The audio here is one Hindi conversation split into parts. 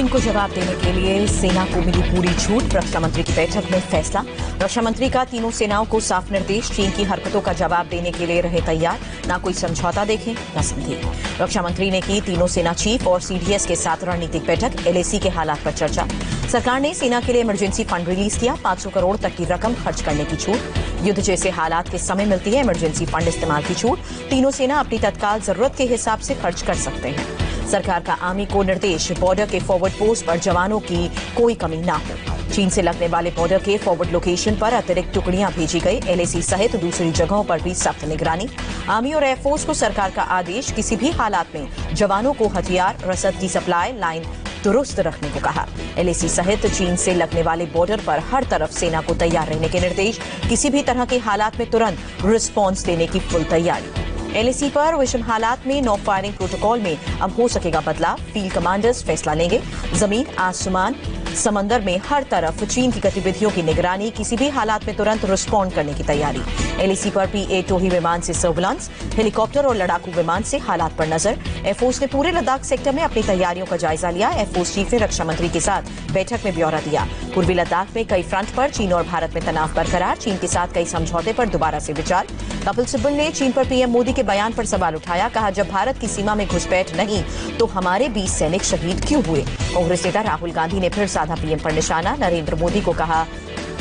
चीन को जवाब देने के लिए सेना को मिली पूरी छूट। रक्षा मंत्री की बैठक में फैसला। रक्षा मंत्री का तीनों सेनाओं को साफ निर्देश, चीन की हरकतों का जवाब देने के लिए रहे तैयार, ना कोई समझौता देखें न समझे। रक्षा मंत्री ने की तीनों सेना चीफ और सीडीएस के साथ रणनीतिक बैठक। एलएसी के हालात पर चर्चा। सरकार ने सेना के लिए इमरजेंसी फंड रिलीज किया। 500 करोड़ तक की रकम खर्च करने की छूट। युद्ध जैसे हालात के समय मिलती है इमरजेंसी फंड इस्तेमाल की छूट। तीनों सेना अपनी तत्काल जरूरत के हिसाब से खर्च कर सकते हैं। सरकार का आर्मी को निर्देश, बॉर्डर के फॉरवर्ड पोस्ट पर जवानों की कोई कमी ना हो। चीन से लगने वाले बॉर्डर के फॉरवर्ड लोकेशन पर अतिरिक्त टुकड़ियां भेजी गई। एलएसी सहित दूसरी जगहों पर भी सख्त निगरानी। आर्मी और एयरफोर्स को सरकार का आदेश, किसी भी हालात में जवानों को हथियार, रसद की सप्लाई लाइन दुरुस्त रखने को कहा। एलएसी सहित चीन से लगने वाले बॉर्डर पर हर तरफ सेना को तैयार रहने के निर्देश। किसी भी तरह के हालात में तुरंत रिस्पॉन्स देने की फुल तैयारी। एलएसी पर विषम हालात में नो फायरिंग प्रोटोकॉल में अब हो सकेगा बदलाव। फील्ड कमांडर्स फैसला लेंगे। जमीन, आसमान, समंदर में हर तरफ चीन की गतिविधियों की निगरानी। किसी भी हालात में तुरंत रिस्पॉन्ड करने की तैयारी। एलएसी पर P-8 टोही विमान से सर्विलांस, हेलीकॉप्टर और लड़ाकू विमान से हालात पर नजर। एयरफोर्स ने पूरे लद्दाख सेक्टर में अपनी तैयारियों का जायजा लिया। एयरफोर्स चीफ ने रक्षा मंत्री के साथ बैठक में ब्यौरा दिया। पूर्वी लद्दाख में कई फ्रंट पर चीन और भारत में तनाव बरकरार। चीन के साथ कई समझौते पर दोबारा से विचार। कपिल सिब्बल ने चीन पर पीएम मोदी के बयान पर सवाल उठाया। कहा, जब भारत की सीमा में घुसपैठ नहीं तो हमारे 20 सैनिक शहीद क्यों हुए। कांग्रेस नेता राहुल गांधी ने फिर साधा पीएम पर निशाना। नरेंद्र मोदी को कहा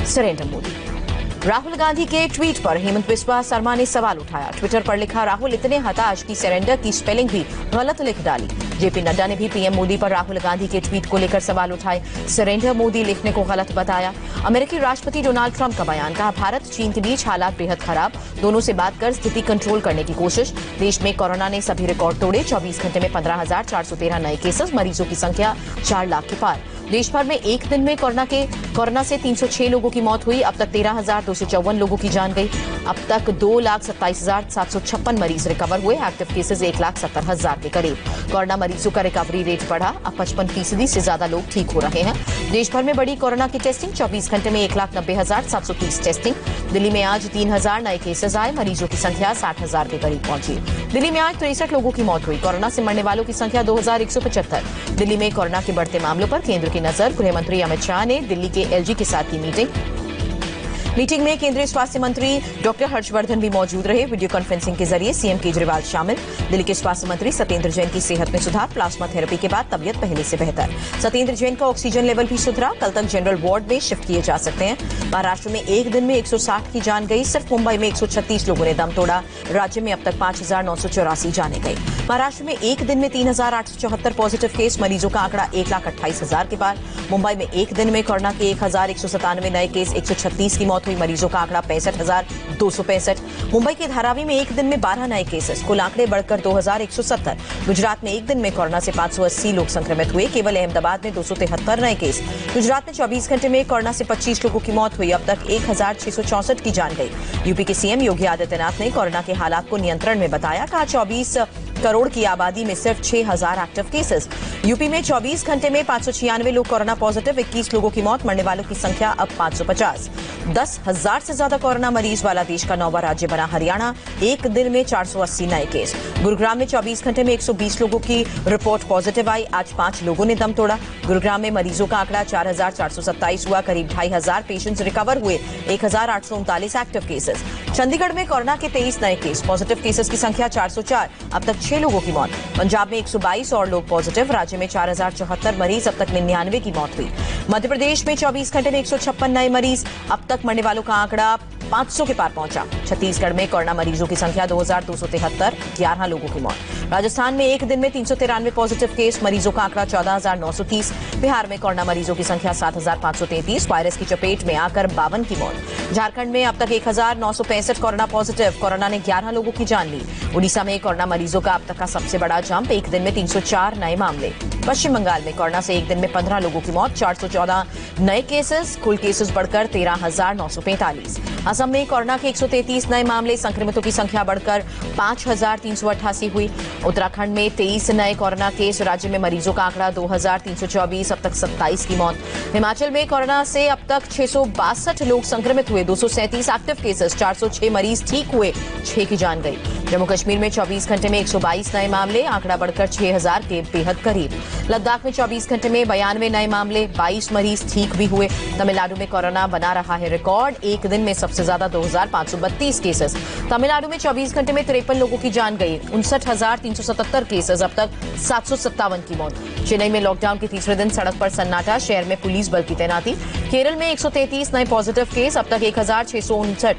सरेंडर मोदी। राहुल गांधी के ट्वीट पर हेमंत बिस्वा शर्मा ने सवाल उठाया। ट्विटर पर लिखा, राहुल इतने हताश कि सरेंडर की स्पेलिंग भी गलत लिख डाली। जेपी नड्डा ने भी पीएम मोदी पर राहुल गांधी के ट्वीट को लेकर सवाल उठाए। सरेंडर मोदी लिखने को गलत बताया। अमेरिकी राष्ट्रपति डोनाल्ड ट्रंप का बयान। कहा, भारत चीन के बीच हालात बेहद खराब, दोनों से बात कर स्थिति कंट्रोल करने की कोशिश। देश में कोरोना ने सभी रिकॉर्ड तोड़े। 24 घंटे में 15,413 नए केसेस, मरीजों की संख्या 4 लाख के पार। देश भर में एक दिन में कोरोना से 306 लोगों की मौत हुई। अब तक 13,254 लोगों की जान गई। अब तक 2,27,756 मरीज रिकवर हुए। एक्टिव केसेस 1,70,000 के करीब। कोरोना मरीजों का रिकवरी रेट बढ़ा। अब 55% से ज्यादा लोग ठीक हो रहे हैं। देश भर में बड़ी कोरोना की टेस्टिंग। 24 घंटे में 1,90,730 टेस्टिंग। दिल्ली में आज 3,000 नए केसेस आए। मरीजों की संख्या 60,000 के करीब पहुंची। दिल्ली में आज 63 लोगों की मौत हुई। कोरोना से मरने वालों की संख्या 2,175। दिल्ली में कोरोना के बढ़ते मामलों पर केंद्र की नजर। गृह मंत्री अमित शाह ने दिल्ली के एलजी के साथ की मीटिंग में केंद्रीय स्वास्थ्य मंत्री डॉक्टर हर्षवर्धन भी मौजूद रहे। वीडियो कॉन्फ्रेंसिंग के जरिए सीएम केजरीवाल शामिल। दिल्ली के स्वास्थ्य मंत्री सत्येंद्र जैन की सेहत में सुधार। प्लाज्मा थेरेपी के बाद तबियत पहले से बेहतर। सत्येंद्र जैन का ऑक्सीजन लेवल भी सुधरा। कल तक जनरल वार्ड में शिफ्ट किए जा सकते हैं। महाराष्ट्र में एक दिन में 160 की जान गई। सिर्फ मुंबई में 136 लोगों ने दम तोड़ा। राज्य में अब तक 5,984 जाने गई। महाराष्ट्र में एक दिन में 3,874 पॉजिटिव केस, मरीजों का आंकड़ा 1,28,000 के पार। मुंबई में एक दिन में कोरोना के 1,197 नए केस, 136 की मौत हुई। मरीजों का आंकड़ा 65,265। मुंबई के धारावी में एक दिन में 12 नए केसेस, कुल आंकड़े बढ़कर 2,170। गुजरात में एक दिन में कोरोना से 580 लोग संक्रमित हुए। केवल अहमदाबाद में 273 नए केस। गुजरात में 24 घंटे में कोरोना से 25 लोगों की मौत हुई। अब तक 1,664 की जान गई। यूपी के सीएम योगी आदित्यनाथ ने कोरोना के हालात को नियंत्रण में बताया। कहा, 24 करोड़ की आबादी में सिर्फ 6,000 एक्टिव केसेस। यूपी में 24 घंटे में 596 लोग कोरोना पॉजिटिव, 21 लोगों की मौत। मरने वालों की संख्या अब 550। 10,000 से ज्यादा कोरोना मरीज वाला देश का 9वां राज्य बना हरियाणा। एक दिन में 480 नए केस। गुरुग्राम में 24 घंटे में 120 लोगों की रिपोर्ट पॉजिटिव आई। आज 5 लोगों ने दम तोड़ा। गुरुग्राम में मरीजों का आंकड़ा 4,427 हुआ। करीब 2,500 पेशेंट्स रिकवर हुए। 1,839 एक्टिव केसेस। चंडीगढ़ में कोरोना के 23 नए केस। पॉजिटिव केसेस की संख्या 404। अब तक 6 लोगों की मौत। पंजाब में 122 और लोग पॉजिटिव। राज्य में 4,074 मरीज। अब तक 99 की मौत हुई। मध्य प्रदेश में 24 घंटे में 156 नए मरीज। अब तक मरने वालों का आंकड़ा 500 के पार पहुंचा। छत्तीसगढ़ में कोरोना मरीजों की संख्या 2,273, 11 लोगों की मौत। राजस्थान में एक दिन में 393 पॉजिटिव केस, मरीजों का आंकड़ा 14,930। बिहार में कोरोना मरीजों की संख्या 7,533, वायरस की चपेट में आकर 52 की मौत। झारखंड में अब तक 1,965 कोरोना पॉजिटिव। कोरोना ने 11 लोगों की जान ली। उड़ीसा में कोरोना मरीजों का अब तक का सबसे बड़ा जंप, एक दिन में 304 नए मामले। पश्चिम बंगाल में कोरोना से एक दिन में 15 लोगों की मौत, 414 नए केसेस, कुल केसेस बढ़कर 13,945। असम में कोरोना के 133 नए मामले, संक्रमितों की संख्या बढ़कर 5,388 हुई। उत्तराखंड में 23 नए कोरोना केस, राज्य में मरीजों का आंकड़ा 2,324, अब तक 27 की मौत। हिमाचल में कोरोना से अब तक 662 लोग संक्रमित हुए, हुए 237 एक्टिव केसेस, 406 मरीज ठीक हुए, 6 की जान गई। जम्मू कश्मीर में 24 घंटे में 122 नए मामले, आंकड़ा बढ़कर 6000 के बेहद करीब। लद्दाख में 24 घंटे में 92 नए मामले, 22 मरीज ठीक भी हुए। तमिलनाडु में कोरोना बना रहा है रिकॉर्ड, एक दिन में सबसे ज्यादा 2532 केसेस। तमिलनाडु में 24 घंटे में 53 लोगों की जान गई, 59,377 केसेस, अब तक 757 की मौत। चेन्नई में लॉकडाउन के तीसरे दिन सड़क पर सन्नाटा, शहर में पुलिस बल की तैनाती। केरल में 133 नए पॉजिटिव केस, अब तक 1659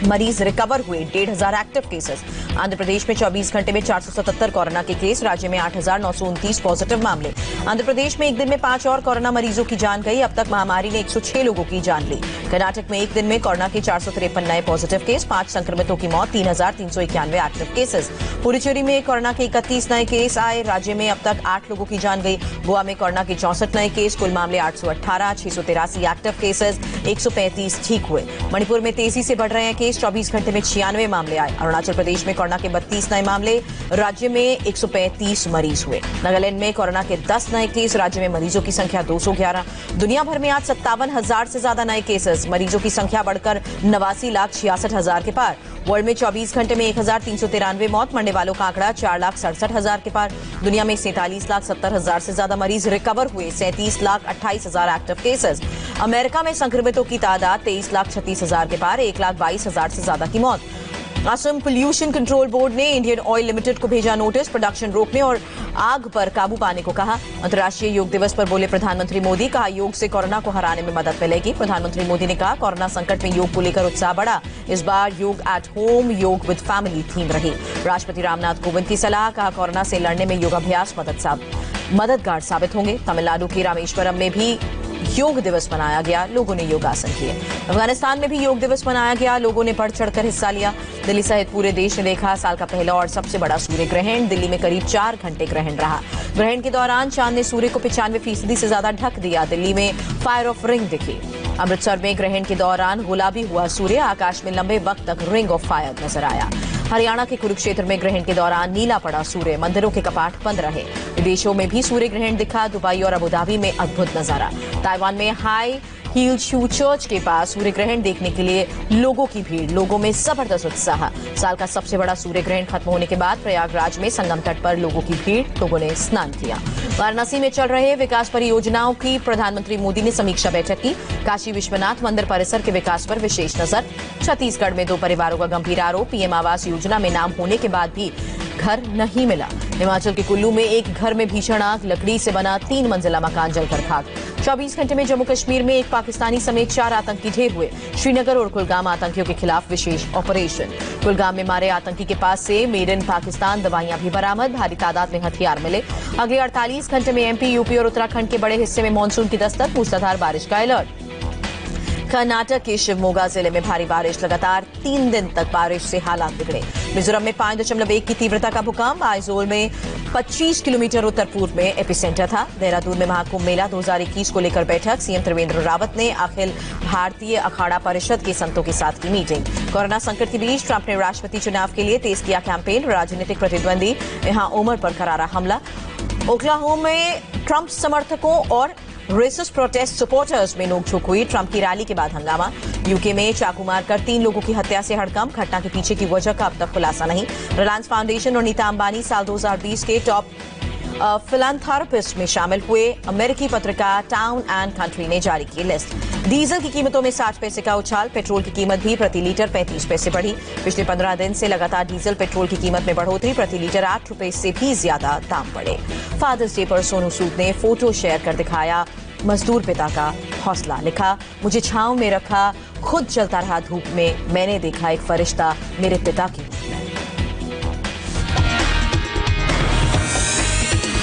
मरीज रिकवर हुए, 1,500 एक्टिव केसेस। आंध्र प्रदेश में 24 घंटे में 477 कोरोना के केस, राज्य में 8,929 पॉजिटिव मामले। आंध्र प्रदेश में एक दिन में 5 और कोरोना मरीजों की जान गई, अब तक महामारी ने 106 लोगों की जान ली। कर्नाटक में एक दिन में कोरोना के 453 नए पॉजिटिव केस, 5 संक्रमितों की मौत, 3,391 एक्टिव केसेस। पुडुचेरी में कोरोना के 31 नए केस आए, राज्य में अब तक 8 लोगों की जान गई। गोवा में कोरोना के 64 नए केस, कुल मामले 818, 683 एक्टिव केसेस, 135 ठीक हुए। मणिपुर में तेजी से बढ़ रहे हैं केस, 24 घंटे में 96 मामले आए। अरुणाचल प्रदेश में कोरोना के 32 नए मामले, राज्य में 135 मरीज हुए। नागालैंड में कोरोना के 10 नए केस, राज्य में मरीजों की संख्या 211। दुनिया भर में आज 57,000 से ज्यादा नए केसेस, मरीजों की संख्या बढ़कर 89,66,000 के पार। वर्ल्ड में 24 घंटे में 1,393 मौत, मरने वालों का आंकड़ा 4,67,000 के पार। दुनिया में 47,70,000 से ज्यादा मरीज रिकवर हुए, 37,28,000 एक्टिव केसेस। अमेरिका में संक्रमितों की तादाद 23,36,000 के पार, 1,22,000 से ज्यादा की मौत। असम पोल्यूशन कंट्रोल बोर्ड ने इंडियन ऑयल लिमिटेड को भेजा नोटिस, प्रोडक्शन रोकने और आग पर काबू पाने को कहा। अंतर्राष्ट्रीय योग दिवस पर बोले प्रधानमंत्री मोदी, कहा योग से कोरोना को हराने में मदद मिलेगी। प्रधानमंत्री मोदी ने कहा कोरोना संकट में योग को लेकर उत्साह बढ़ा, इस बार योग एट होम, योग विद फैमिली थीम रही। राष्ट्रपति रामनाथ कोविंद की सलाह, कहा कोरोना से लड़ने में योगाभ्यास मददगार साबित होंगे। तमिलनाडु के रामेश्वरम में भी योग दिवस मनाया गया, लोगों ने योगासन किए। अफगानिस्तान में भी योग दिवस मनाया गया, लोगों ने बढ़ चढ़कर हिस्सा लिया। दिल्ली सहित पूरे देश ने देखा साल का पहला और सबसे बड़ा सूर्य ग्रहण। दिल्ली में करीब 4 घंटे ग्रहण रहा। ग्रहण के दौरान चांद ने सूर्य को 95% से ज्यादा ढक दिया। दिल्ली में फायर ऑफ रिंग दिखी। अमृतसर में ग्रहण के दौरान गुलाबी हुआ सूर्य, आकाश में लंबे वक्त तक रिंग ऑफ फायर नजर आया। हरियाणा के कुरुक्षेत्र में ग्रहण के दौरान नीला पड़ा सूर्य, मंदिरों के कपाट बंद रहे। विदेशों में भी सूर्य ग्रहण दिखा, दुबई और अबुधाबी में अद्भुत नजारा। ताइवान में हाई हील शू चर्च के पास सूर्य ग्रहण देखने के लिए लोगों की भीड़, लोगों में जबरदस्त उत्साह। साल का सबसे बड़ा सूर्य ग्रहण खत्म होने के बाद प्रयागराज में संगम तट पर लोगों की भीड़, लोगों ने स्नान किया। वाराणसी में चल रहे विकास परियोजनाओं की प्रधानमंत्री मोदी ने समीक्षा बैठक की। काशी विश्वनाथ मंदिर परिसर के विकास पर विशेष नजर। छत्तीसगढ़ में 2 परिवारों का गंभीर आरोप, पीएम आवास योजना में नाम होने के बाद भी घर नहीं मिला। हिमाचल के कुल्लू में एक घर में भीषण आग, लकड़ी से बना 3 मंजिला मकान जलकर खाक। 24 घंटे में जम्मू कश्मीर में एक पाकिस्तानी समेत 4 आतंकी ढेर हुए। श्रीनगर और कुलगाम आतंकियों के खिलाफ विशेष ऑपरेशन। कुलगाम में मारे आतंकी के पास से मेड इन पाकिस्तान दवाइयां भी बरामद, भारी तादाद में हथियार मिले। अगले 48 घंटे में एमपी, यूपी और उत्तराखंड के बड़े हिस्से में मानसून की दस्तक, मूसलाधार बारिश का अलर्ट। कर्नाटक के शिवमोगा जिले में भारी बारिश, लगातार 3 दिन तक बारिश से हालात बिगड़े। मिजोरम में 5.1 की तीव्रता का भूकंप, आइजोल में 25 किलोमीटर उत्तर पूर्व में एपिसेंटर था। देहरादून में महाकुंभ मेला 2021 को लेकर बैठक, सीएम त्रिवेंद्र रावत ने अखिल भारतीय अखाड़ा परिषद के संतों के साथ की मीटिंग। कोरोना संकट के बीच ट्रंप ने राष्ट्रपति चुनाव के लिए तेज किया कैंपेन, राजनीतिक प्रतिद्वंदी यहां उमर पर करारा हमला। ओक्लाहोमा में ट्रंप समर्थकों और रेसिस्ट प्रोटेस्ट सपोर्टर्स में नोकझोंक हुई, ट्रंप की रैली के बाद हंगामा। यूके में चाकू मारकर 3 लोगों की हत्या से हड़कंप, घटना के पीछे की वजह का अब तक खुलासा नहीं। रिलायंस फाउंडेशन और नीता अंबानी साल 2020 के टॉप फिलैंथ्रोपिस्ट में शामिल हुए। अमेरिकी पत्रिका टाउन एंड कंट्री ने जारी की लिस्ट। डीजल की कीमतों में 60 पैसे का उछाल, पेट्रोल की कीमत भी प्रति लीटर 35 पैसे बढ़ी। पिछले 15 दिन से लगातार डीजल पेट्रोल की कीमत में बढ़ोतरी, प्रति लीटर 8 रुपए से भी ज्यादा दाम बढ़े। फादर्स डे पर सोनू सूद ने फोटो शेयर कर दिखाया मजदूर पिता का हौसला, लिखा मुझे छांव में रखा, खुद चलता रहा धूप में, मैंने देखा एक फरिश्ता मेरे पिता की